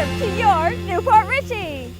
Welcome to your Newport Richey.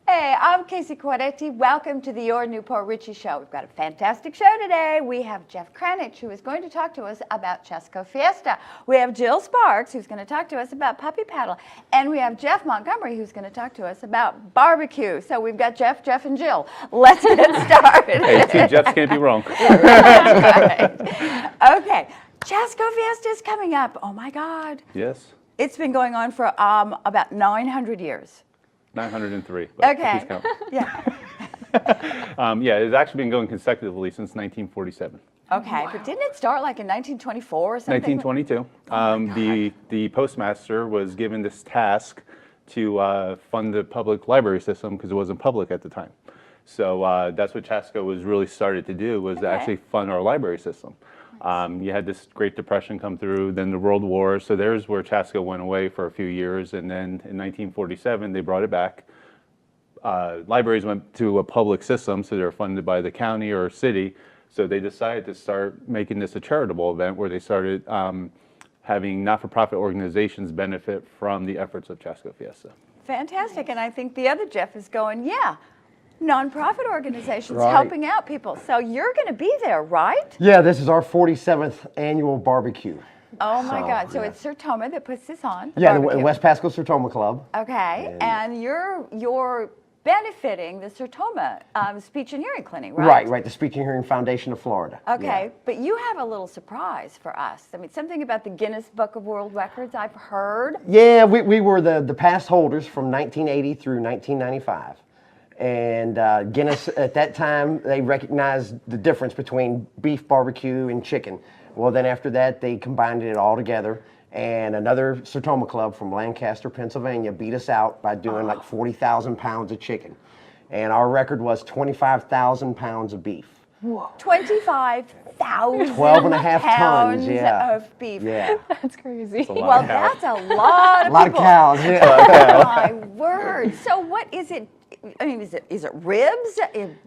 Hey, I'm Casey Quaretti. Welcome to the Your Newport Richey Show. We've got a fantastic show today. We have Jeff Cranich, who is going to talk to us about Chasco Fiesta. We have Jill Sparks, who's going to talk to us about Puppy Paddle. And we have Jeff Montgomery, who's going to talk to us about barbecue. So we've got Jeff, and Jill. Let's get started. Hey, two Jeffs can't be wrong. That's right. Okay, Chasco Fiesta is coming up. Oh, my God. Yes. It's been going on for about 900 years. 903. But Okay. please count. Yeah. Yeah, it's actually been going consecutively since 1947. Okay, but didn't it start like in 1924 or something? 1922. The postmaster was given this task to fund the public library system because it wasn't public at the time. So that's what Chasco was really started to do, was to actually fund our library system. You had this Great Depression come through, then the World War, so there's where Chasco went away for a few years, and then in 1947 they brought it back. Libraries went to a public system, so they're funded by the county or city, so they decided to start making this a charitable event where they started having not-for-profit organizations benefit from the efforts of Chasco Fiesta. Fantastic, and I think the other Jeff is going, yeah, nonprofit organizations Right. helping out people. So you're going to be there, right? Yeah, this is our 47th annual barbecue. Oh my So, God, so yeah. it's Sertoma that puts this on. Yeah, the barbecue. West Pasco Sertoma Club. Okay, and you're benefiting the Sertoma Speech and Hearing Clinic, right? Right, right, the Speech and Hearing Foundation of Florida. Okay, Yeah. but you have a little surprise for us. I mean, something about the Guinness Book of World Records I've heard. Yeah, we were the past holders from 1980 through 1995. And Guinness, at that time, they recognized the difference between beef barbecue and chicken. Well, then after that, they combined it all together. And another Sertoma club from Lancaster, Pennsylvania, beat us out by doing like 40,000 pounds of chicken. And our record was 25,000 pounds of beef. 25,000 12 and a half tons, yeah. of beef. Yeah. That's crazy. Well, that's a lot of A lot of people. cows, yeah. Oh, my word. So what is it? I mean, is it ribs?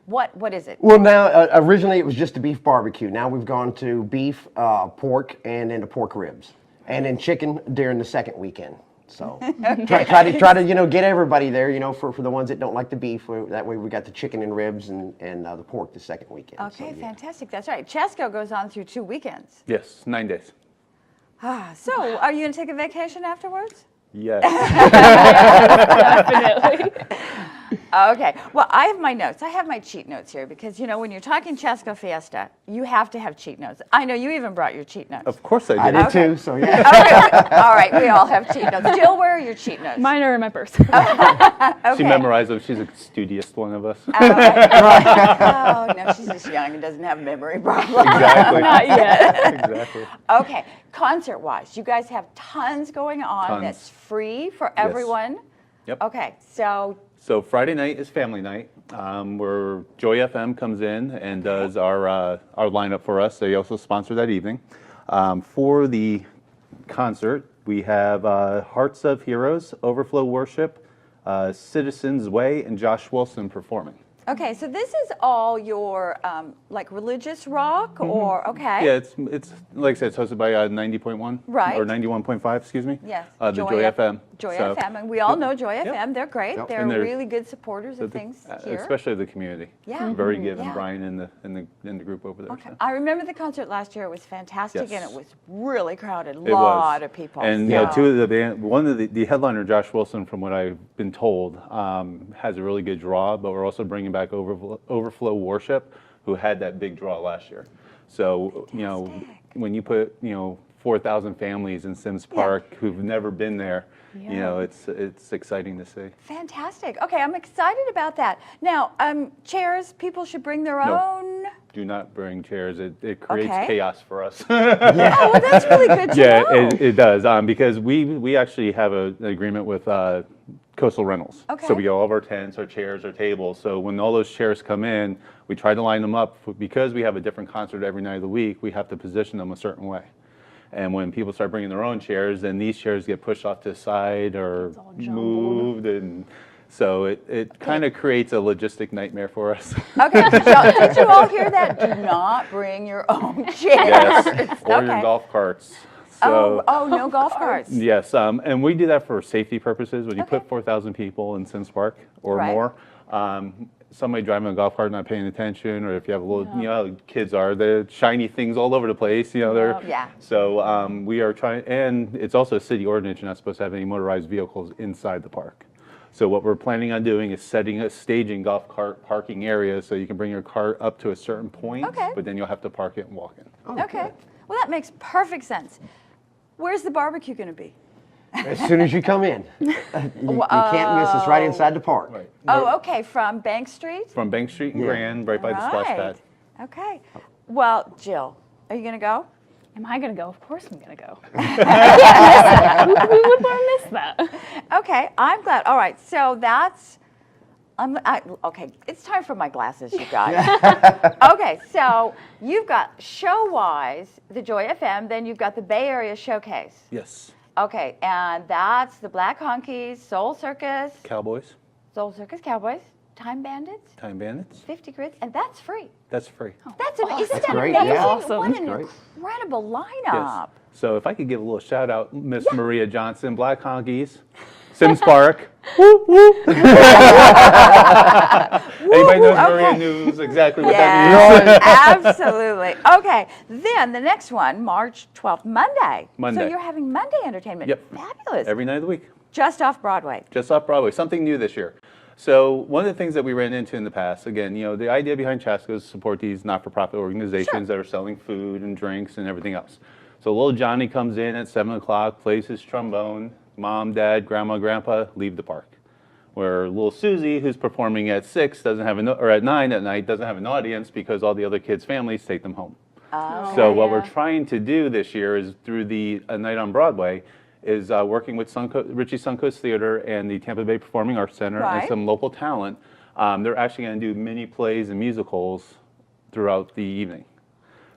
What is it? Well, now, originally it was just a beef barbecue. Now we've gone to beef, pork, and then the pork ribs. And then chicken during the second weekend. So try to get everybody there, for the ones that don't like the beef. That way we got the chicken and ribs and the pork the second weekend. Okay, So, yeah. fantastic. That's right. Chasco goes on through 2 weekends. Yes, 9 days. So are you going to take a vacation afterwards? Yes. Definitely. Okay. Well, I have my notes. I have my cheat notes here because, when you're talking Chasco Fiesta, you have to have cheat notes. I know you even brought your cheat notes. Of course I I did. did too, so yeah. All right, we all have cheat notes. Jill, where are your cheat notes? Mine are in my purse. She memorized them. She's a studious one of us. Oh, no, she's just young and doesn't have memory problems. Exactly. Not yet. Exactly. Okay, concert-wise, you guys have tons going on Tons. that's free for everyone. Yep. Okay, so So Friday night is family night, where Joy FM comes in and does our lineup for us. They also sponsor that evening. For the concert, we have Hearts of Heroes, Overflow Worship, Citizens Way, and Josh Wilson performing. okay, so this is all your like religious rock, or okay? Yeah, it's like I said, it's hosted by 90.1, Right. or 91.5, excuse me. Yes. The Joy FM. Joy So- FM, and we all know Joy FM. They're great. Yep. They're And they're- really good supporters of things here. Especially the community. Yeah. Very giving. Yeah. Brian in the group over there. Okay. so. I remember the concert last year. It was fantastic, Yes. and it was really crowded. It Lot was. of people. And so- two of the band, one of the headliner, Josh Wilson, from what I've been told, has a really good draw. But we're also bringing back Overflow Worship, who had that big draw last year. So Fantastic. when you put 4,000 families in Sims Park who've never been there, it's exciting to see. Fantastic. Okay, I'm excited about that. Now, chairs, people should bring their No. own. Do not bring chairs. It creates Okay. chaos for us. Oh, well, that's really good to Yeah, know. it does, because we actually have an agreement with Coastal Rentals. Okay. So we get all of our tents, our chairs, our tables. So when all those chairs come in, we try to line them up. Because we have a different concert every night of the week, we have to position them a certain way. And when people start bringing their own chairs, then these chairs get pushed off to the side or all jumbled. moved. And so it kind of creates a logistic nightmare for us. Okay, did you all hear that? Do not bring your own chairs. Yes, or your Okay. golf carts. So, no golf carts. yes, and we do that for safety purposes. When you Okay. put 4,000 people in Sims Park or Right. more, somebody driving a golf cart not paying attention, or if you have a little, you know, how kids are, the shiny things all over the place, you know, they're. Yeah. So we are trying, and it's also a city ordinance. You're not supposed to have any motorized vehicles inside the park. So what we're planning on doing is staging golf cart parking areas so you can bring your cart up to a certain point, Okay. but then you'll have to park it and walk in. Okay. Well, that makes perfect sense. Where's the barbecue going to be? As soon as you come in, you can't miss us right inside the park. Right. Oh, okay, from Bank Street? From Bank Street and Yeah. Grand, right by the splash pad. Okay. Well, Jill, are you going to go? Am I going to go? Of course I'm going to go. Who would want to miss that? Okay, I'm glad. All right, so that's, okay, it's time for my glasses, you guys. Okay, so you've got show-wise, the Joy FM, then you've got the Bay Area Showcase. Yes. Okay, and that's the Black Honkies, Soul Circus, Cowboys, Cowboys, Time Bandits, Time Bandits. 50 Grits, and that's free. That's free. That's isn't that great, amazing? yeah. Awesome. What That's an great. incredible lineup. Yes. So if I could give a little shout out, Miss Maria Johnson, Black Honkies, Sims Park. Woo, woo. Anybody knows Maria okay. knows exactly what that means. Yes, absolutely. Okay, then the next one, March 12th, Monday. Monday. So you're having Monday entertainment. Yep. Fabulous. Every night of the week. Just off Broadway. Just off Broadway, something new this year. So one of the things that we ran into in the past, again, you know, the idea behind Chasco is to support these not-for-profit organizations that are selling food and drinks and everything else. So little Johnny comes in at 7 o'clock, plays his trombone, mom, dad, grandma, grandpa leave the park. Where little Susie, who's performing at 6, doesn't have or at 9 at night, doesn't have an audience because all the other kids' families take them home. So what we're trying to do this year is through the A Night on Broadway, is working with Richey Suncoast Theater and the Tampa Bay Performing Arts Center Right. and some local talent. They're actually going to do mini plays and musicals throughout the evening.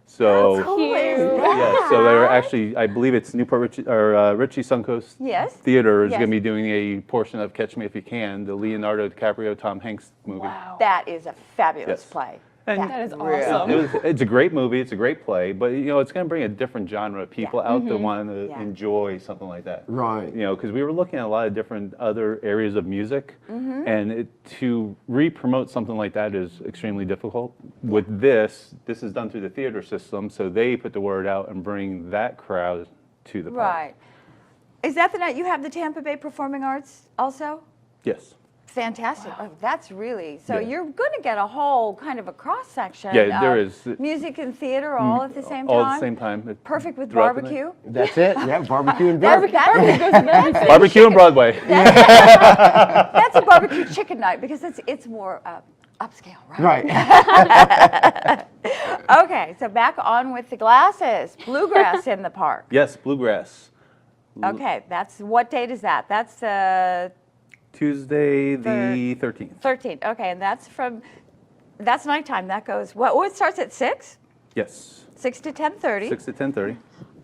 So yeah, so they're actually, I believe it's Richey Suncoast Yes. Theater is Yes. going to be doing a portion of Catch Me If You Can, the Leonardo DiCaprio Tom Hanks movie. Wow. That is a fabulous Yes. play. And That is Really. awesome. it's a great movie. It's a great play, but you know it's going to bring a different genre of people out that want to Yeah. enjoy something like that. Right. You know, because we were looking at a lot of different other areas of music, and to re-promote something like that is extremely difficult. With this is done through the theater system, so they put the word out and bring that crowd to the park. Right. Is that the night you have the Tampa Bay Performing Arts also? Yes. Fantastic. Oh, that's really, so Yeah. you're going to get a whole kind of a cross section. Yeah, there of is. Music and theater all at the same time. All at the same time. Perfect with throughout the night. barbecue. That's it. Yeah, barbecue and beer. That's Barbecue and Broadway. That's a barbecue chicken night because it's more upscale, right? Right. Okay, so back on with the glasses. Bluegrass in the park. Yes, bluegrass. Okay, that's what date is that? That's Tuesday the 13th. 13th. Okay, and that's nighttime. That goes what starts at 6? Yes. 6 to 10:30. 6 to 10:30.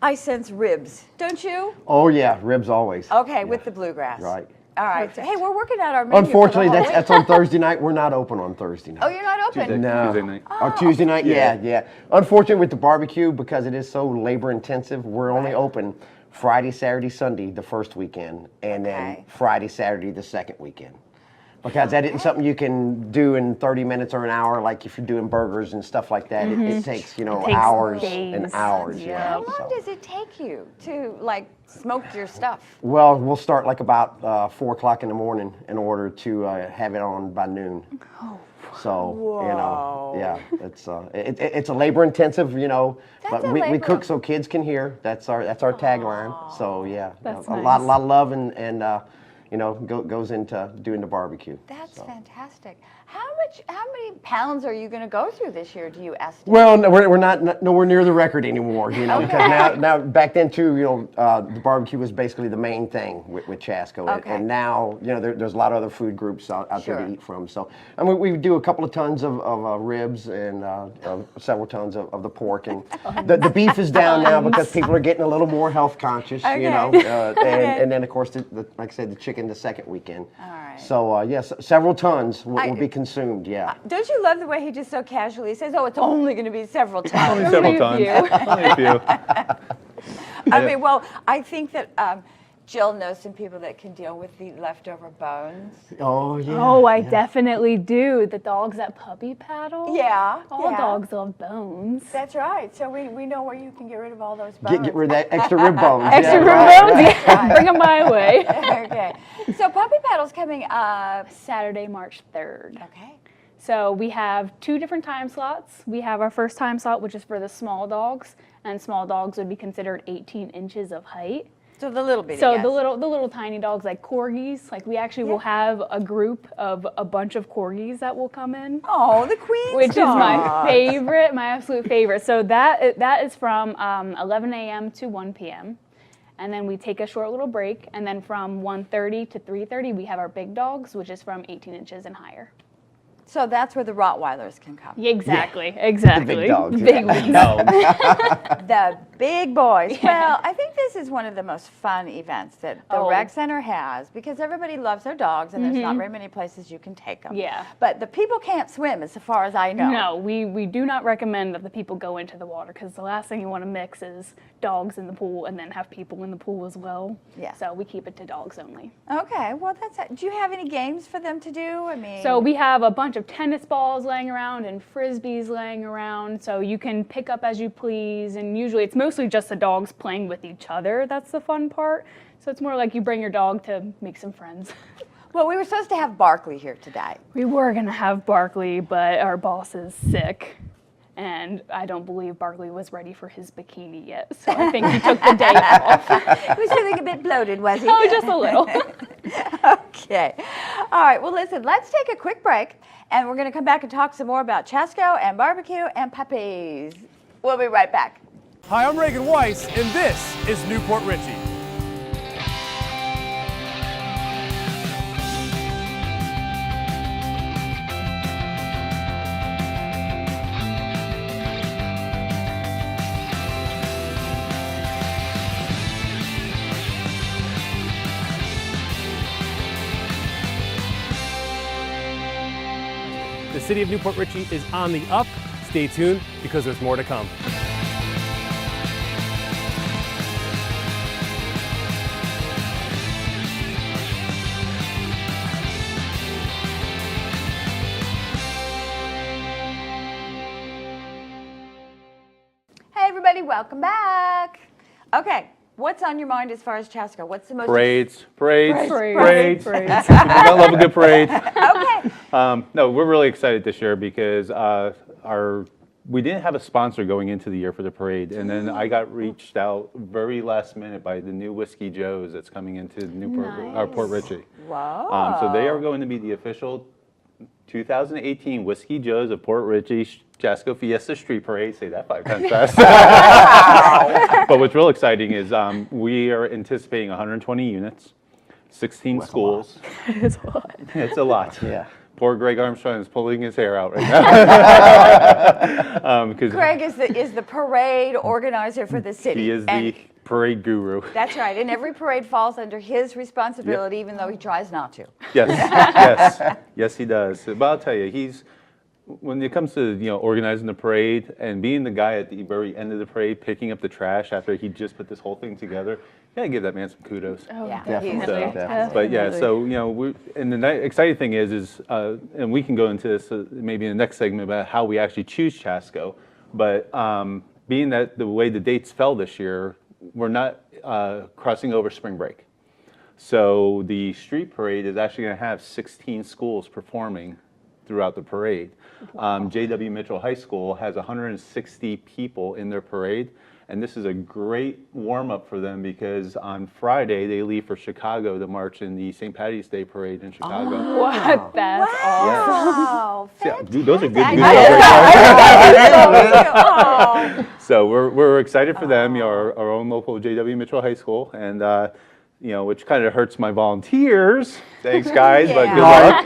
I sense ribs, don't you? Oh yeah, ribs always. Okay, with the bluegrass. Right. All right. So, hey, we're working out our menu. for the Unfortunately, whole that's week. on Thursday night. We're not open on Thursday night. Oh, you're not open. No. Tuesday night. Oh, Tuesday night, yeah. Unfortunately, with the barbecue, because it is so labor intensive, we're only open Friday, Saturday, Sunday the first weekend, and Okay. then Friday, Saturday the second weekend. Because that isn't something you can do in 30 minutes or an hour, like if you're doing burgers and stuff like that. It takes, takes hours days. and hours. Yeah. How so. long does it take you to like smoke your stuff? Well, we'll start like about 4 o'clock in the morning in order to have it on by noon. So, yeah, it's a labor intensive, That's but a we labor- cook so kids can hear. That's our tagline. So yeah, That's a nice. lot of love and goes into doing the barbecue. That's fantastic. How many pounds are you going to go through this year? Do you estimate? Well, no, we're not nowhere near the record anymore, because now back then too, the barbecue was basically the main thing with Chasco, Okay. and now there's a lot of other food groups out there Sure. to eat from. So I mean, we do a couple of tons of ribs and several tons of the pork, and the beef is down now because people are getting a little more health conscious, Okay. and then of course like I said, the chicken the second weekend. All right. So yes, several tons will be consumed. Yeah. Don't you love the way he just so casually says, "Oh, it's only going to be several times." Only several Only a tons. few. Only a few. I mean, well, I think that Jill knows some people that can deal with the leftover bones. Oh, yeah. Oh, I definitely do. The dogs that puppy paddle. Yeah. All yeah. dogs love bones. That's right. So we know where you can get rid of all those bones. Get rid of that extra rib bones. Extra yeah, rib right. bones. Bring them my way. Okay. So puppy paddle's coming up. Saturday, March 3rd. Okay. So we have 2 different time slots. We have our first time slot, which is for the small dogs, and small dogs would be considered 18 inches of height. So the little bitty So guys. the little tiny dogs like corgis, like we actually will have a group of a bunch of corgis that will come in. Oh, the queen's Which is my dogs. favorite, my absolute favorite. So that is from 11 a.m. to 1 p.m. And then we take a short little break. And then from 1:30 to 3:30, we have our big dogs, which is from 18 inches and higher. So that's where the Rottweilers can come. Exactly, exactly. The big dogs. Big ones. The big boys. Well, I think this is one of the most fun events that the rec center has because everybody loves their dogs and there's not very many places you can take them. Yeah. But the people can't swim as far as I know. No, we do not recommend that the people go into the water because the last thing you want to mix is dogs in the pool and then have people in the pool as well. Yeah. So we keep it to dogs only. Okay, well, do you have any games for them to do? I mean, So we have a bunch of tennis balls laying around and frisbees laying around, so you can pick up as you please, and usually it's mostly just the dogs playing with each other. That's the fun part. So it's more like you bring your dog to make some friends. well, we were supposed to have Barkley here today. We were going to have Barkley, but our boss is sick. And I don't believe Barkley was ready for his bikini yet, so I think he took the day off. He was feeling a bit bloated, was he? Oh, just a little. Okay. All right. Well, listen, let's take a quick break, and we're going to come back and talk some more about Chasco and barbecue and puppies. We'll be right back. Hi, I'm Reagan Weiss, and this is Newport Richey. The city of Newport Richey is on the up. Stay tuned because there's more to come. Hey, everybody, welcome back. Okay, what's on your mind as far as Chasco? What's the most Parades. Parades. We love a good parade. Okay. No, we're really excited this year because we didn't have a sponsor going into the year for the parade, and then I got reached out very last minute by the new Whiskey Joe's that's coming into Newport, Port Richey. Wow. So they are going to be the official 2018 Whiskey Joe's of Port Richey Chasco Fiesta Street Parade. Say that 5 times fast. But what's real exciting is we are anticipating 120 units, 16 schools. It's a lot. It's a lot. Yeah. Poor Greg Armstrong is pulling his hair out right now. Because Greg is the parade organizer for the city. he is and the parade guru. That's right, and every parade falls under his responsibility, even though he tries not to. Yes, he does. But I'll tell you, when it comes to organizing the parade and being the guy at the very end of the parade picking up the trash after he just put this whole thing together, you gotta give that man some kudos. Oh, Yeah, definitely. definitely. But yeah, so and the exciting thing is, and we can go into this maybe in the next segment about how we actually choose Chasco. But being that the way the dates fell this year, we're not crossing over spring break. So the street parade is actually going to have 16 schools performing throughout the parade. J.W. Mitchell High School has 160 people in their parade. And this is a great warm-up for them because on Friday they leave for Chicago to march in the St. Patty's Day Parade in Chicago. What? That's awesome. Wow, Yeah, dude, those are good fantastic. news. Oh. So we're excited for them, our own local J.W. Mitchell High School, and which kind of hurts my volunteers. Thanks, guys, but good luck.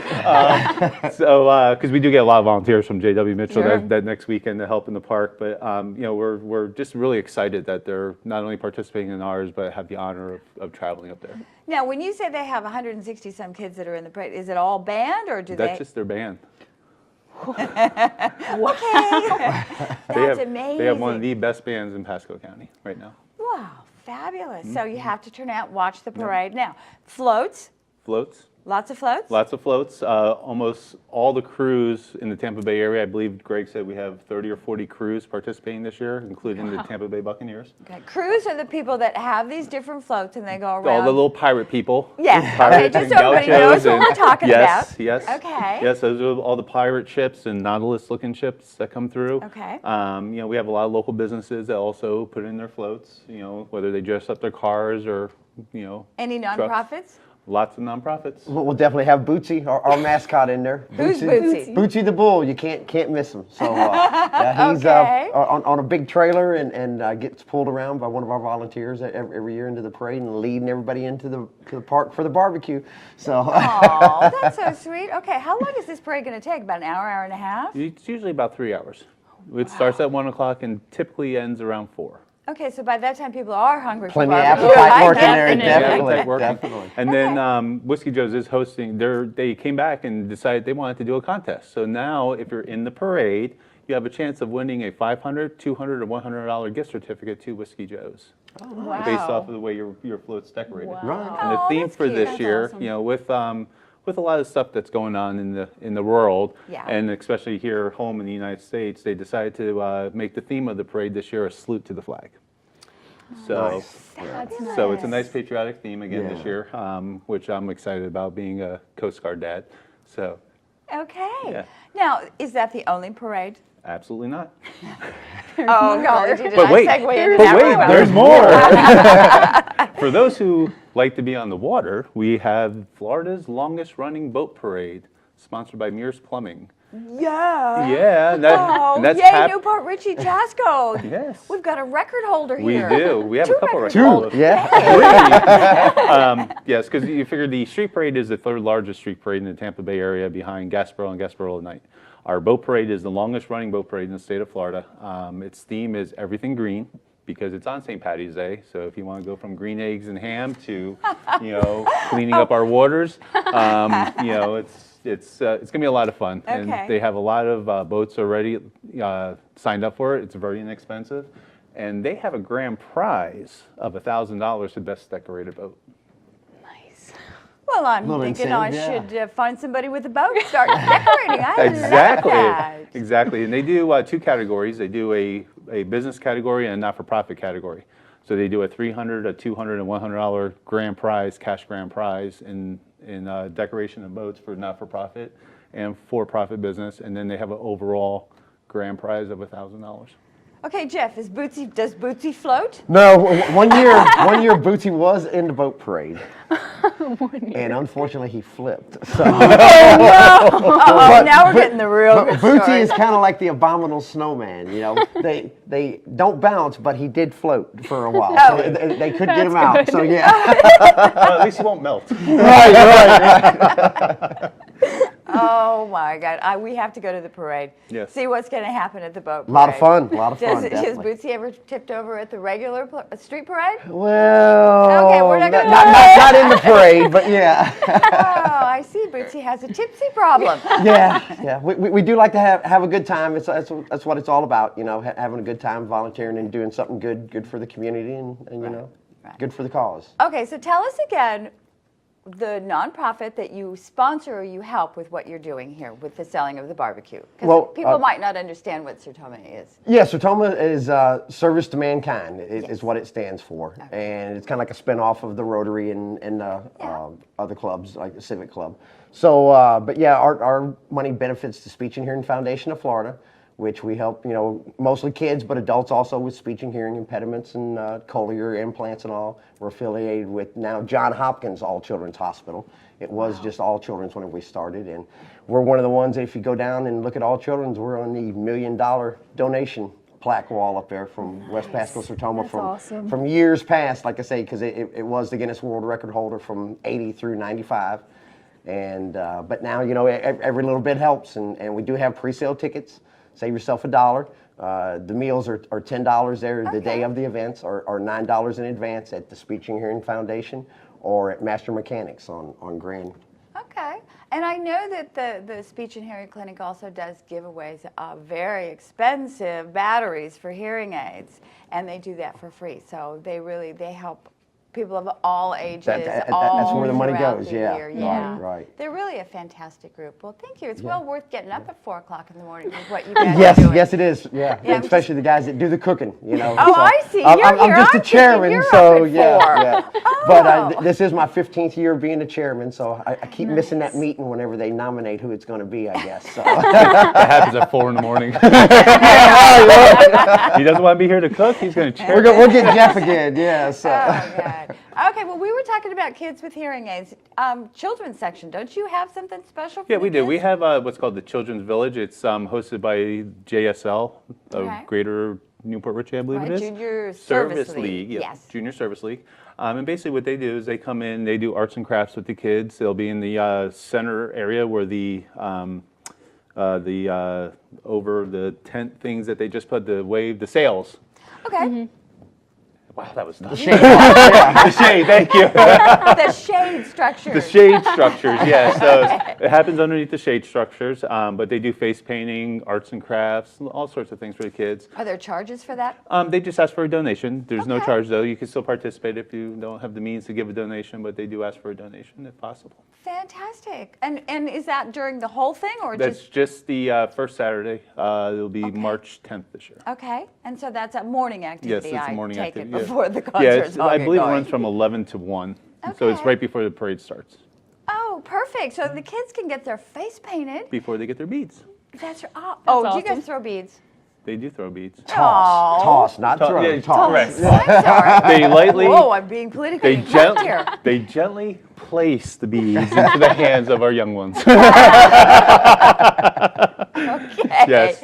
Because we do get a lot of volunteers from J.W. Mitchell that next weekend to help in the park. But we're just really excited that they're not only participating in ours, but have the honor of traveling up there. Now, when you say they have 160 some kids that are in the parade, is it all band or do That's just their band. Okay. They That's have, amazing. They have one of the best bands in Pasco County right now. Wow, fabulous. So you have to turn out and watch the parade. Now, floats, Floats. lots of floats? Lots of floats. Almost all the crews in the Tampa Bay area, I believe Greg said we have 30 or 40 crews participating this year, including the Tampa Bay Buccaneers. Okay. Crews are the people that have these different floats and they go around. All the little pirate people. Yes, okay, Pirates just and so everybody gauchos knows what and- we're talking yes, about. Yes, Okay. Yes, those are all the pirate ships and Nautilus-looking ships that come through. Okay. We have a lot of local businesses that also put in their floats, whether they dress up their cars or, Any trucks. nonprofits? Lots of nonprofits. We'll definitely have Bootsy, our mascot, in there. Who's Bootsy? Bootsy the Bull. You can't miss him. So he's Okay. on a big trailer and gets pulled around by one of our volunteers every year into the parade and leading everybody into the park for the barbecue. So. Oh, that's so sweet. Okay, how long is this parade going to take? About an hour, hour and a half? It's usually about 3 hours. It starts at 1 o'clock and typically ends around 4. Okay, so by that time people are hungry Plenty for of barbecue. appetite I working there, definitely. definitely. Appetite working. Definitely. And then Whiskey Joe's is hosting. They came back and decided they wanted to do a contest. So now, if you're in the parade, you have a chance of winning a $500, $200, or $100 gift certificate to Whiskey Joe's, Wow. based off of the way your float's decorated. Wow. Right. And the Oh, theme that's for cute. this That's year, awesome. with a lot of stuff that's going on in the world, Yeah. and especially here home in the United States, they decided to make the theme of the parade this year a salute to the flag. So. That's nice. So it's a nice patriotic theme again this Yeah. year, which I'm excited about being a Coast Guard dad. So Okay. Yeah. Now, is that the only parade? absolutely not. Oh, golly, did But I wait, segue into but that wait, really well? there's more. For those who like to be on the water, we have Florida's longest running boat parade, sponsored by Mears Plumbing. Yeah. Yeah, and Oh, and that's yay, Newport Richey Chasco. Yes. We've got a record holder We here. do. We have Two a couple record record holders. holders. Yeah. Yes, because you figure the street parade is the third largest street parade in the Tampa Bay area behind Gasparilla and Gasparilla at Night. Our boat parade is the longest running boat parade in the state of Florida. Its theme is everything green because it's on St. Patty's Day. So if you want to go from green eggs and ham to, cleaning up our waters, it's going to be a lot of fun. Okay. And they have a lot of boats already signed up for it. It's very inexpensive. And they have a grand prize of $1,000 to best decorated boat. Nice. Well, I'm Little thinking I incentive, should find somebody with a boat and start decorating. I love Exactly. that. Exactly. And they do 2 categories. They do a business category and a not-for-profit category. So they do a $300, a $200, and $100 grand prize, cash grand prize in decoration of boats for not-for-profit and for-profit business. And then they have an overall grand prize of $1,000. Okay, Jeff, does Bootsy float? No, one year Bootsy was in the boat parade, and unfortunately he flipped. So. Oh, now we're getting the real But good Bootsy story. is kind of like the abominable snowman. They don't bounce, but he did float for a while. Oh. So they could get him out. So yeah, Well, at least it won't melt. right. Oh my God, we have to go to the parade. Yes. See what's going to happen at the boat parade. A lot of fun. A lot of fun. Has Definitely. Bootsy ever tipped over at the regular street parade? Well, Okay, we're not gonna- not in the parade, but yeah, Oh, I see. Bootsy has a tipsy problem. yeah. We do like to have a good time. That's what it's all about. Having a good time, volunteering, and doing something good for the community, and Right. good for the cause. Okay, so tell us again the nonprofit that you sponsor or you help with what you're doing here with the selling of the barbecue. Because Well, people might not understand what Sertoma is. Yeah, Sertoma is Service to Mankind is what it stands for. And it's kind of like a spinoff of the Rotary and other clubs, like the Civic Club. So, but yeah, our money benefits the Speech and Hearing Foundation of Florida, which we help, mostly kids, but adults also with speech and hearing impediments and cochlear implants and all. We're affiliated with now Johns Hopkins All Children's Hospital. It was just All Children's when we started, and we're one of the ones, if you go down and look at All Children's, we're on the $1 million donation plaque wall up there from West Pasco, Sertoma That's awesome. from years past, like I say, because it was the Guinness World Record holder from 80 through 95. And but now, every little bit helps, and we do have pre-sale tickets. Save yourself $1. The meals are $10 there the day of the events, or $9 in advance at the Speech and Hearing Foundation or at Master Mechanics on Grand Okay. And I know that the Speech and Hearing Clinic also does giveaways of very expensive batteries for hearing aids, and they do that for free. So they help people of all ages, all that's where the money throughout goes, the yeah. year. Right, Yeah. right. They're really a fantastic group. Well, thank you. It's Yeah. well worth getting up at 4 o'clock in the morning with what you guys Yes, are doing. yes, it is. Yeah, Yeah, I'm especially the guys that do the cooking. You know. Oh, I see. I'm, You're I'm here. just I'm a chairman, thinking you're so up at yeah, 4. yeah. Oh. But this is my 15th year being a chairman, so I keep missing that meeting whenever they nominate who it's going to be. I guess. So. That happens at 4 in the morning. He doesn't want to be here to cook. He's going to chair. We'll get Jeff again. Yeah. So. Oh, God. Okay, well, we were talking about kids with hearing aids. Children's section, don't you have something special for Yeah, the we do. kids? We have what's called the Children's Village. It's hosted by JSL, Okay. of Greater Newport Richey, I believe Right, it is. Junior Service League, yeah, yes. Junior Service League. And basically what they do is they come in, they do arts and crafts with the kids. They'll be in the center area where the over the tent things that they just put, the wave, the sails. Okay. Wow, that was nice. The shade, thank you. The shade structure. The shade structures, yes. So it happens underneath the shade structures, but they do face painting, arts and crafts, all sorts of things for the kids. Are there charges for that? They just ask for a donation. There's no Okay. charge, though. You can still participate if you don't have the means to give a donation, but they do ask for a donation if possible. Fantastic. And is that during the whole thing or That's just the first Saturday. It'll be March 10th this year. Okay. And so that's a morning activity. Yes, it's a morning I take activity. it yeah. before the Yeah, concerts all I get believe it going. runs from 11 to 1. So it's Okay. right before the parade starts, Oh, perfect. So the kids can get their face painted. before they get their beads. That's oh, do you awesome. guys throw beads? They do throw beads. Toss, not throw. Yeah, toss. correct. I'm sorry. They lightly, Whoa, I'm being politically they, incorrect here. they gently place the beads into the hands of our young ones. Okay.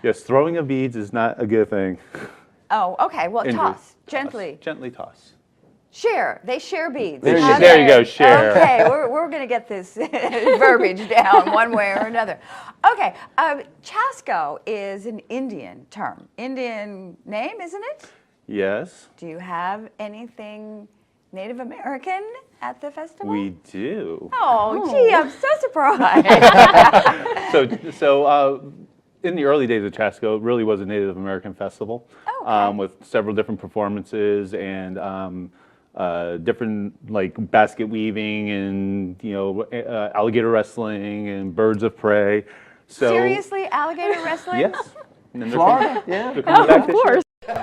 Yes, throwing of beads is not a good thing. Oh, okay. Well, Injury. toss. Gently. Gently toss. Share. They share beads. There you How's go. There you that? go, share. Okay, we're going to get this verbiage down one way or another. Okay, Chasco is an Indian term. Indian name, isn't it? Yes, Do you have anything Native American at the festival? we do. Oh, gee, I'm so surprised. So in the early days of Chasco, it really was a Native American festival Okay. with several different performances and different like basket weaving and alligator wrestling and birds of prey. So Seriously, alligator wrestling? yes. And then they're Florida, yeah. they're coming back Of this year. course. No,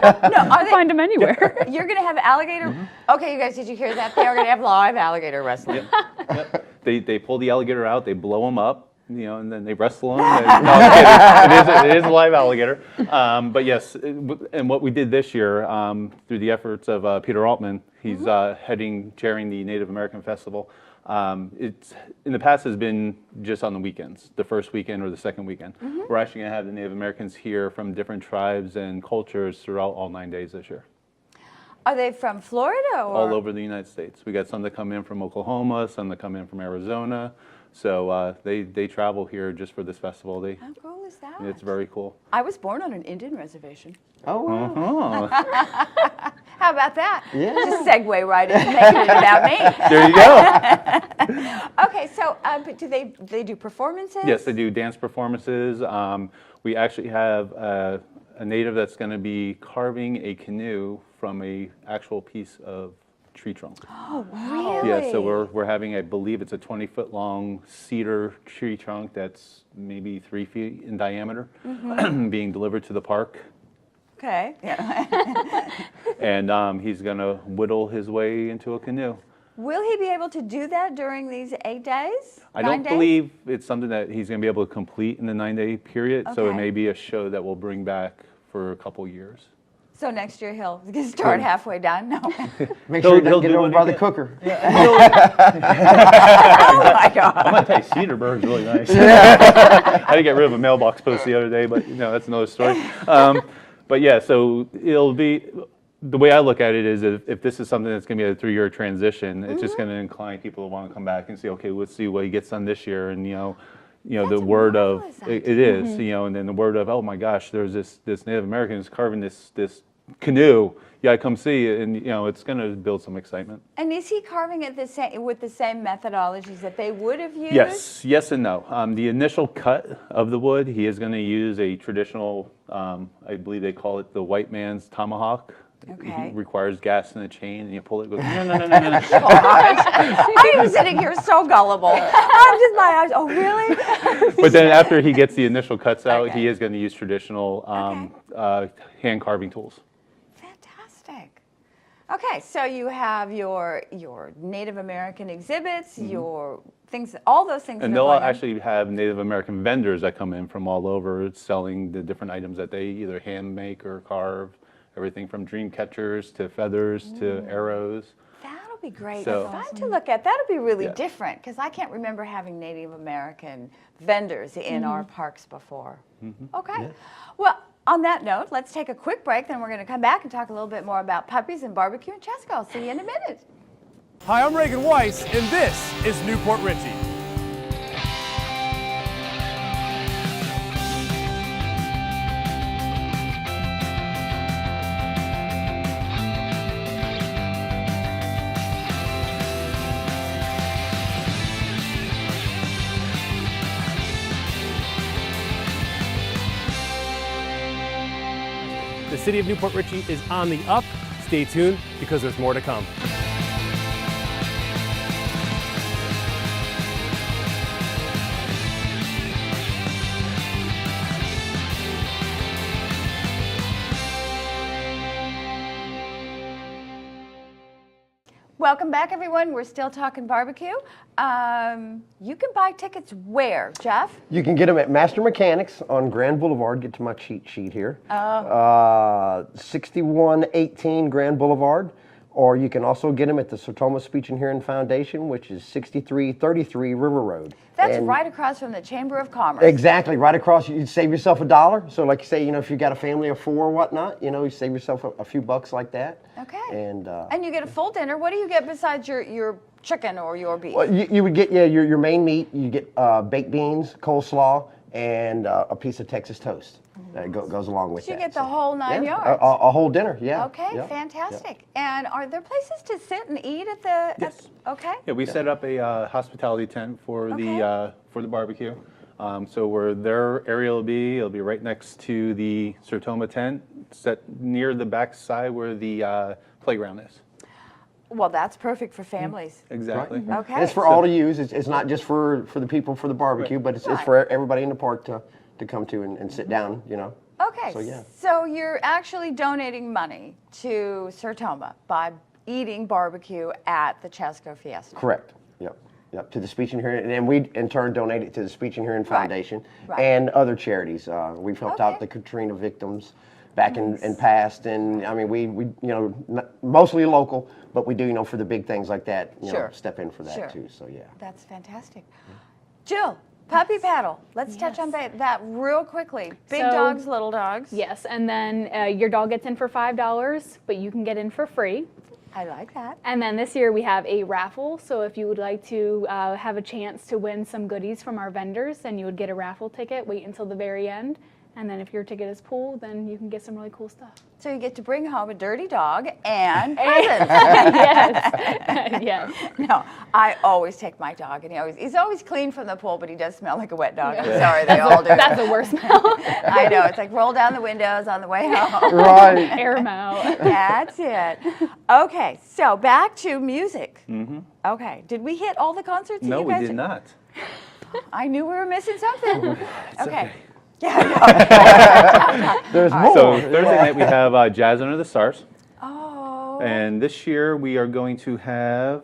are they? Find them anywhere. You're going to have alligator? Mm-hmm. Okay, you guys, did you hear that? They are going to have live alligator wrestling. Yep. They pull the alligator out, they blow him up, and then they wrestle him. And, no, I'm kidding. It is a live alligator. But yes, and what we did this year through the efforts of Peter Altman, he's chairing the Native American Festival. It's in the past has been just on the weekends, the first weekend or the second weekend. We're actually going to have the Native Americans here from different tribes and cultures throughout all 9 days this year. Are they from Florida or? All over the United States. We got some that come in from Oklahoma, some that come in from Arizona. So they travel here just for this festival. How cool is that? It's very cool. I was born on an Indian reservation. Oh, wow. Oh, How about that? Yeah. Just segue right into making it about me. there you go. Okay, so but do they do performances? Yes, they do dance performances. We actually have a native that's going to be carving a canoe from a actual piece of tree trunk. Oh, really? Yeah, so we're having, I believe it's a 20-foot long cedar tree trunk that's maybe 3 feet in diameter, being delivered to the park. Okay. Yeah. And he's going to whittle his way into a canoe. Will he be able to do that during these 8 days? I 9 don't days? believe it's something that he's going to be able to complete in the 9-day period, so it Okay. may be a show that we'll bring back for a couple years. So next year he'll start halfway done? No. Make sure you he'll don't get do over what by he the can. cooker. Oh my God. I'm going to tell you, Cedar Bird's really nice. I didn't get rid of a mailbox post the other day, but that's another story. But yeah, so it'll be, the way I look at it is if this is something that's going to be a 3-year transition, it's just going to incline people to want to come back and say, okay, let's see what he gets done this year. And, That's the a word of, marvelous it is, and then the word of, oh my gosh, there's this Native American who's carving this canoe, you gotta come see it, and it's gonna build some excitement. And is he carving it with the same methodologies that they would have used? Yes and no. The initial cut of the wood, he is going to use a traditional, I believe they call it the white man's tomahawk. Okay. It requires gas in the chain, and you pull it. It goes no. I'm sitting here so gullible. I'm just my eyes. Oh, really? But then after he gets the initial cuts out, Okay. he is going to use traditional hand carving tools. Fantastic. Okay, so you have your Native American exhibits, your things, all those things. And that are they'll going on. actually have Native American vendors that come in from all over selling the different items that they either hand make or carve. Everything from dream catchers to feathers to arrows. That'll be great. So- Fun to look at. That'll be really Yeah. different because I can't remember having Native American vendors in our parks before. Okay. Well, on that note, let's take a quick break. Then we're going to come back and talk a little bit more about puppies and barbecue in Chasco. I'll see you in a minute. Hi, I'm Reagan Weiss, and this is Newport Richey. The city of Newport Richey is on the up. Stay tuned because there's more to come. Welcome back, everyone. We're still talking barbecue. You can buy tickets where, Jeff? You can get them at Master Mechanics on Grand Boulevard. Get to my cheat sheet here. 6118 Grand Boulevard. Or you can also get them at the Sertoma Speech and Hearing Foundation, which is 6333 River Road. That's And- right across from the Chamber of Commerce. Exactly, right across. You save yourself $1. So, like you say, if you got a family of 4 or whatnot, you save yourself a few bucks like that. Okay. And you get a full dinner. What do you get besides your chicken or your beef? well, you would get your main meat. You get baked beans, coleslaw, and a piece of Texas toast that goes along with So you that. get the whole 9 yeah, yards. a whole dinner. Yeah. Okay, yeah, fantastic. And are there places to sit and eat at the? Yes. Okay. Yeah, we set up a hospitality tent for Okay. the barbecue. So where their area will be, it'll be right next to the Sertoma tent, set near the back side where the playground is. Well, that's perfect for families. Exactly. Right. Okay. And it's for all to use. It's not just for the people for the barbecue, but it's Right. for everybody in the park to come to and sit down. Okay. So, yeah. So you're actually donating money to Sertoma by eating barbecue at the Chasco Fiesta. Correct. Yep. Yep. To the Speech and Hearing, and we in turn donate it to the Speech and Hearing Foundation Right. and other charities. We've helped out Okay. the Katrina victims back in past, and I mean we mostly local, but we do for the big things like that. Sure. Step in for that Sure. too. So yeah. That's fantastic. Jill, puppy paddle. Let's touch on that real quickly. Big So- dogs, little dogs. Yes, and then your dog gets in for $5, but you can get in for free. I like that. And then this year we have a raffle, so if you would like to have a chance to win some goodies from our vendors, then you would get a raffle ticket, wait until the very end, and then if your ticket is pulled, then you can get some really cool stuff. So you get to bring home a dirty dog and presents. Yes, yes. No, I always take my dog, and he's always clean from the pool, but he does smell like a wet dog. I'm sorry, they all do. That's the worst smell. I know. It's like roll down the windows on the way home. Right. Air 'em out. That's it. Okay, so back to music. Okay, did we hit all the concerts? that No, you we guys did not. I knew we were missing something. Okay. There's more. So Thursday night we have Jazz Under the Stars. Oh. And this year we are going to have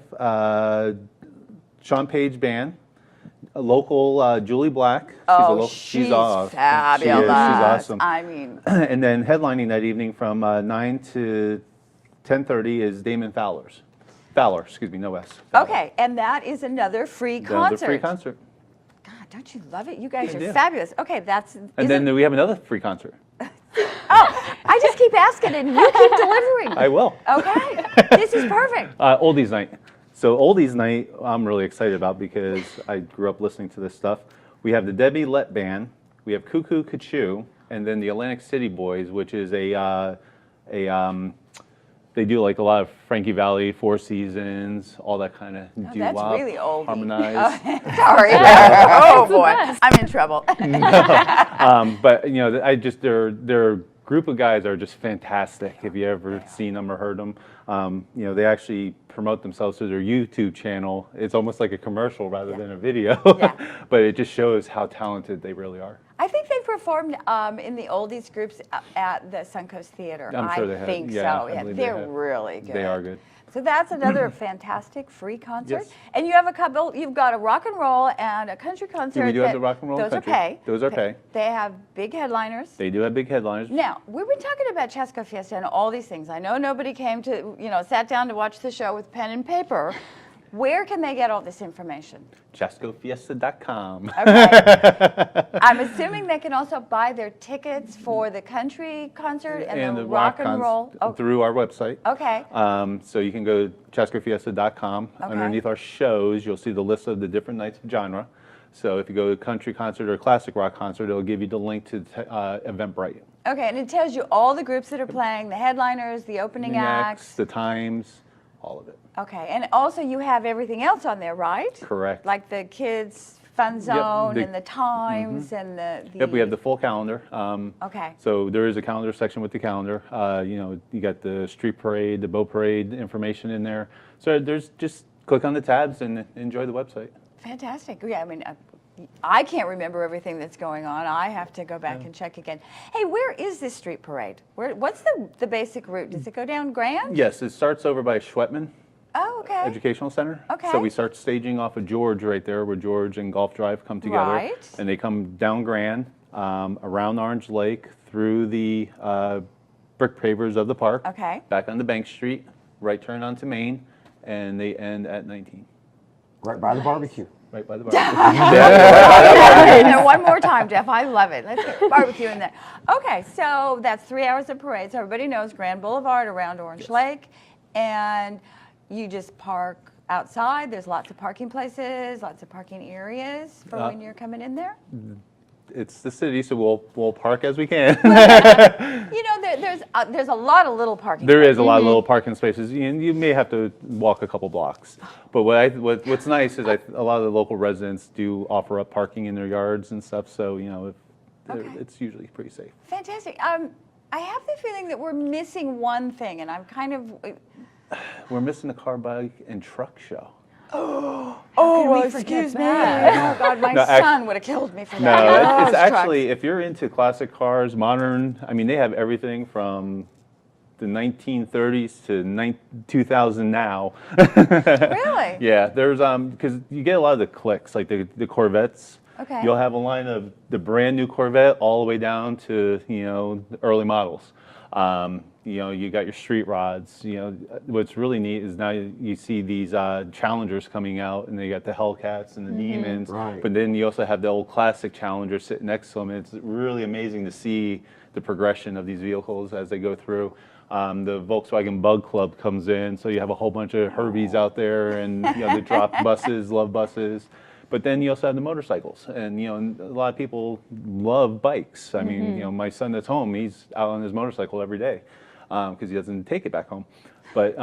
Sean Page Band, a local Julie Black. She's awesome. fabulous. She's awesome. I mean, And then headlining that evening from 9 to 10:30 is Damon Fowler, excuse me, no S. Fowler. okay, and that is another free Another concert. free concert. God, don't you love it? You guys I are do. fabulous. Okay, that's. And then we have another free concert. I just keep asking, and you keep delivering. I will. Okay, this is perfect. Oldies Night. So Oldies Night, I'm really excited about because I grew up listening to this stuff. We have the Debbie Lett Band, we have Cuckoo Cachoo, and then the Atlantic City Boys, which is a they do like a lot of Frankie Valli, Four Seasons, all that kind of doo-wop, That's really old. harmonized. Sorry. Oh boy, I'm in trouble. But you know, their group of guys are just fantastic. If you ever seen them or heard them, you know, they actually promote themselves to their YouTube channel. It's almost like a commercial rather than a video, but it just shows how talented they really are. I think they performed in the oldies groups at the Suncoast Theater. I'm sure they have. I think Yeah, so. I Yeah, believe they're really good. They are good. So that's another fantastic free concert. Yes. And you have a couple. You've got a rock and roll and a country concert. We do have the rock and roll Those country. are pay. Those are pay. They have big headliners. They do have big headliners. Now, we've been talking about Chasco Fiesta and all these things. I know nobody came to, sat down to watch the show with pen and paper. Where can they get all this information? ChascoFiesta.com. Okay. I'm assuming they can also buy their tickets for the country concert and the rock and roll. Through our website. Okay. So you can go to ChascoFiesta.com. Okay. Underneath our shows, you'll see the list of the different nights of genre. So if you go to country concert or classic rock concert, it'll give you the link to Eventbrite. Okay, and it tells you all the groups that are playing, the headliners, the opening acts. The times, all of it. Okay, and also you have everything else on there, right? Correct. Like the kids' fun zone the- and the times and the. Yep, we have the full calendar. Okay. So there is a calendar section with the calendar. You got the street parade, the boat parade information in there. So there's just click on the tabs and enjoy the website. Fantastic. Yeah, I mean, I can't remember everything that's going on. I have to go back and check again. Hey, where is this street parade? What's the basic route? Does it go down Grand? Yes, it starts over by Schwetman Oh, okay. Educational Center. Okay. So we start staging off of George right there, where George and Golf Drive come together. Right. And they come down Grand, around Orange Lake, through the brick pavers of the park. Okay. Back onto Bank Street, right turn onto Main, and they end at 19. Right by the barbecue. Right by the barbecue. And then one more time, Jeff. I love it. Let's get barbecue in there. Okay, so that's 3 hours of parade. So everybody knows Grand Boulevard around Orange Lake. And you just park outside. There's lots of parking places, lots of parking areas for when you're coming in there. It's the city, so we'll park as we can. There's a lot of little parking There places. is a lot of little parking spaces. You may have to walk a couple blocks. But what's nice is a lot of the local residents do offer up parking in their yards and stuff. So, it's usually pretty safe. Fantastic. I have the feeling that we're missing one thing, and I'm kind of... We're missing the car, bike, and truck show. Oh, well, excuse me. Oh, God, my son would have killed me for that. No, it's Those actually, if you're into classic cars, modern, I mean, they have everything from the 1930s to 2000 now. Really? Yeah, there's, because you get a lot of the clicks, like the Corvettes. Okay. You'll have a line of the brand new Corvette all the way down to, the early models. You got your street rods. What's really neat is now you see these Challengers coming out, and they got the Hellcats and the Demons. Right. But then you also have the old classic Challenger sitting next to them. And it's really amazing to see the progression of these vehicles as they go through. The Volkswagen Bug Club comes in, so you have a whole bunch of Herbies out there, and the drop buses, love buses. But then you also have the motorcycles, and a lot of people love bikes. I mean, my son that's home, he's out on his motorcycle every day because he doesn't take it back home. But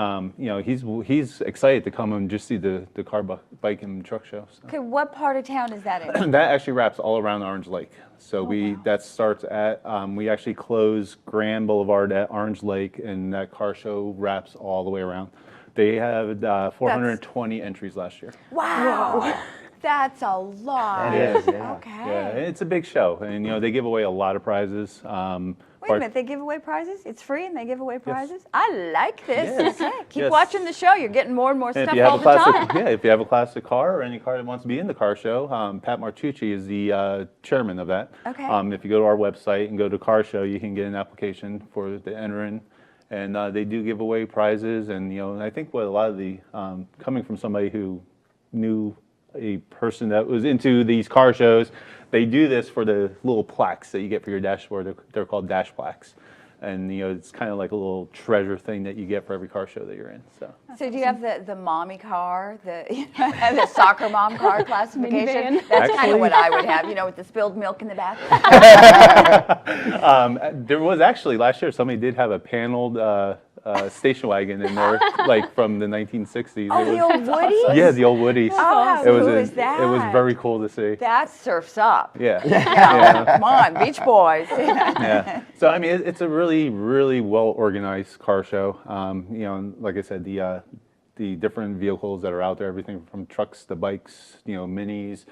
he's excited to come and just see the car, bike, and truck show. So. Okay, what part of town is that in? That actually wraps all around Orange Lake. So that starts at we actually close Grand Boulevard at Orange Lake, and that car show wraps all the way around. They have 420 entries last year. Wow. That's a lot. It is, yeah. Okay. Yeah, it's a big show, and they give away a lot of prizes. Wait a minute, they give away prizes? It's free and they give away prizes? I like this. Yes. Okay. Keep Yes. watching the show. You're getting more and more And stuff all the time. if you have a classic car or any car that wants to be in the car show, Pat Martucci is the chairman of that. Okay. If you go to our website and go to car show, you can get an application to enter in. And they do give away prizes. And I think what a lot of the coming from somebody who knew a person that was into these car shows, they do this for the little plaques that you get for your dashboard. They're called dash plaques. And it's kind of like a little treasure thing that you get for every car show that you're in. So do you have the mommy car, the soccer mom car classification? Minivan. That's kind of what I would have, with the spilled milk in the back. There was actually last year somebody did have a paneled station wagon in there, like from the 1960s. Oh, the old Woodies? Yeah, the old Woodies. Oh, how it was cool is that? It was very cool to see. That surfs up. Yeah. Yeah. Come on, Beach Boys. Yeah. So I mean, it's a really, really well organized car show. And like I said, the different vehicles that are out there, everything from trucks to bikes, minis.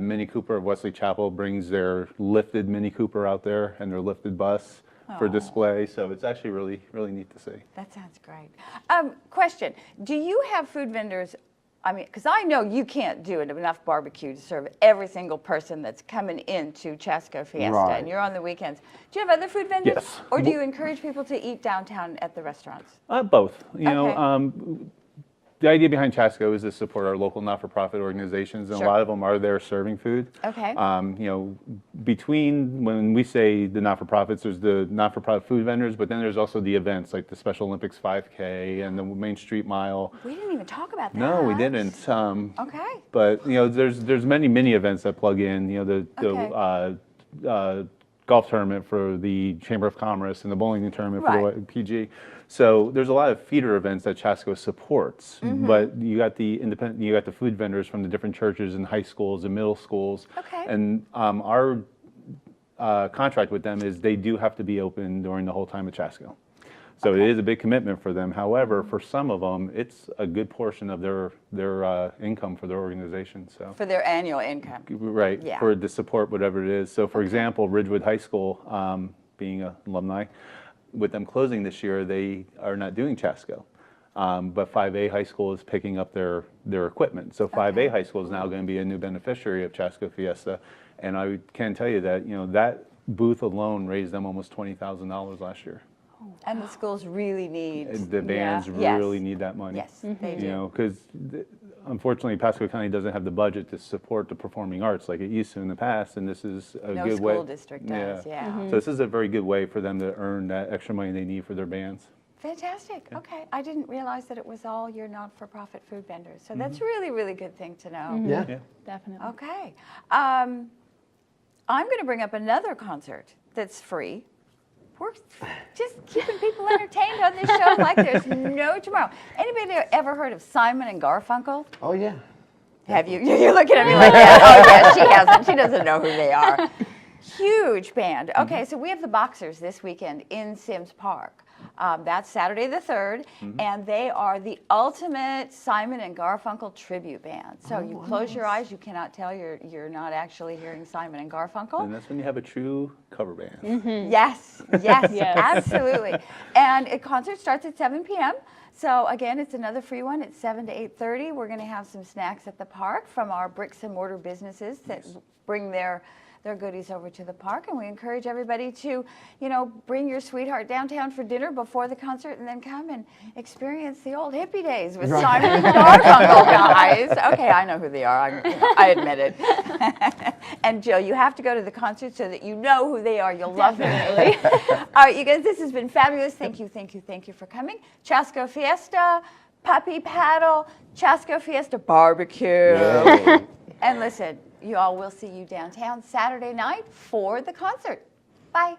Mini Cooper of Wesley Chapel brings their lifted Mini Cooper out there and their lifted bus for display. So it's actually really, really neat to see. That sounds great. Question, do you have food vendors? I mean, because I know you can't do enough barbecue to serve every single person that's coming into Chasco Fiesta, Right. and you're on the weekends. Do you have other food vendors? Yes. Or do you encourage people to eat downtown at the restaurants? Both. Okay. The idea behind Chasco is to support our local not-for-profit organizations, and Sure. a lot of them are there serving food. Okay. Between when we say the not-for-profits, there's the not-for-profit food vendors, but then there's also the events like the Special Olympics 5K and the Main Street Mile. We didn't even talk about that. No, we didn't. Okay. But there's many mini events that plug in. The golf tournament for the Chamber of Commerce and the bowling tournament for Right. the PG. So there's a lot of feeder events that Chasco supports. But you got the food vendors from the different churches and high schools and middle schools. Okay. And our contract with them is they do have to be open during the whole time of Chasco. So it is a big commitment for them. However, for some of them, it's a good portion of their income for their organization. So For their annual income. right, Yeah. for to support whatever it is. So for example, Ridgewood High School, being an alumni, with them closing this year, they are not doing Chasco. But 5A High School is picking up their equipment. So 5A High School is now going to be a new beneficiary of Chasco Fiesta. And I can tell you that, that booth alone raised them almost $20,000 last year. And the schools really need. The bands Yes. really need that money. Yes, they do. Because unfortunately, Pasco County doesn't have the budget to support the performing arts like it used to in the past, and this is a No good way. school district does, yeah. So this is a very good way for them to earn that extra money they need for their bands. Fantastic. Okay. I didn't realize that it was all your not-for-profit food vendors. So that's really, really good thing to know. Yeah. Yeah. Definitely. Okay. I'm going to bring up another concert that's free. We're just keeping people entertained on this show like there's no tomorrow. Anybody ever heard of Simon and Garfunkel? Oh, yeah. Have you? You're looking at me like that. Oh, yeah, she hasn't. She doesn't know who they are. Huge band. Okay, so we have the Boxers this weekend in Sims Park. That's Saturday the 3rd, and they are the ultimate Simon and Garfunkel tribute band. So you close your eyes, you cannot tell you're not actually hearing Simon and Garfunkel. And that's when you have a true cover band. Yes, yes, Yes. absolutely. And a concert starts at 7 p.m. So again, it's another free one. It's 7 to 8:30. We're going to have some snacks at the park from our bricks and mortar businesses that bring their goodies over to the park, and we encourage everybody to, bring your sweetheart downtown for dinner before the concert, and then come and experience the old hippie days with Simon and Garfunkel guys. Okay, I know who they are. I admit it. And Jill, you have to go to the concert so that you know who they are. You'll love them. All right, you guys, this has been fabulous. Thank you for coming. Chasco Fiesta, Puppy Paddle, Chasco Fiesta Barbecue. Yeah. And listen, you all, will see you downtown Saturday night for the concert. Bye.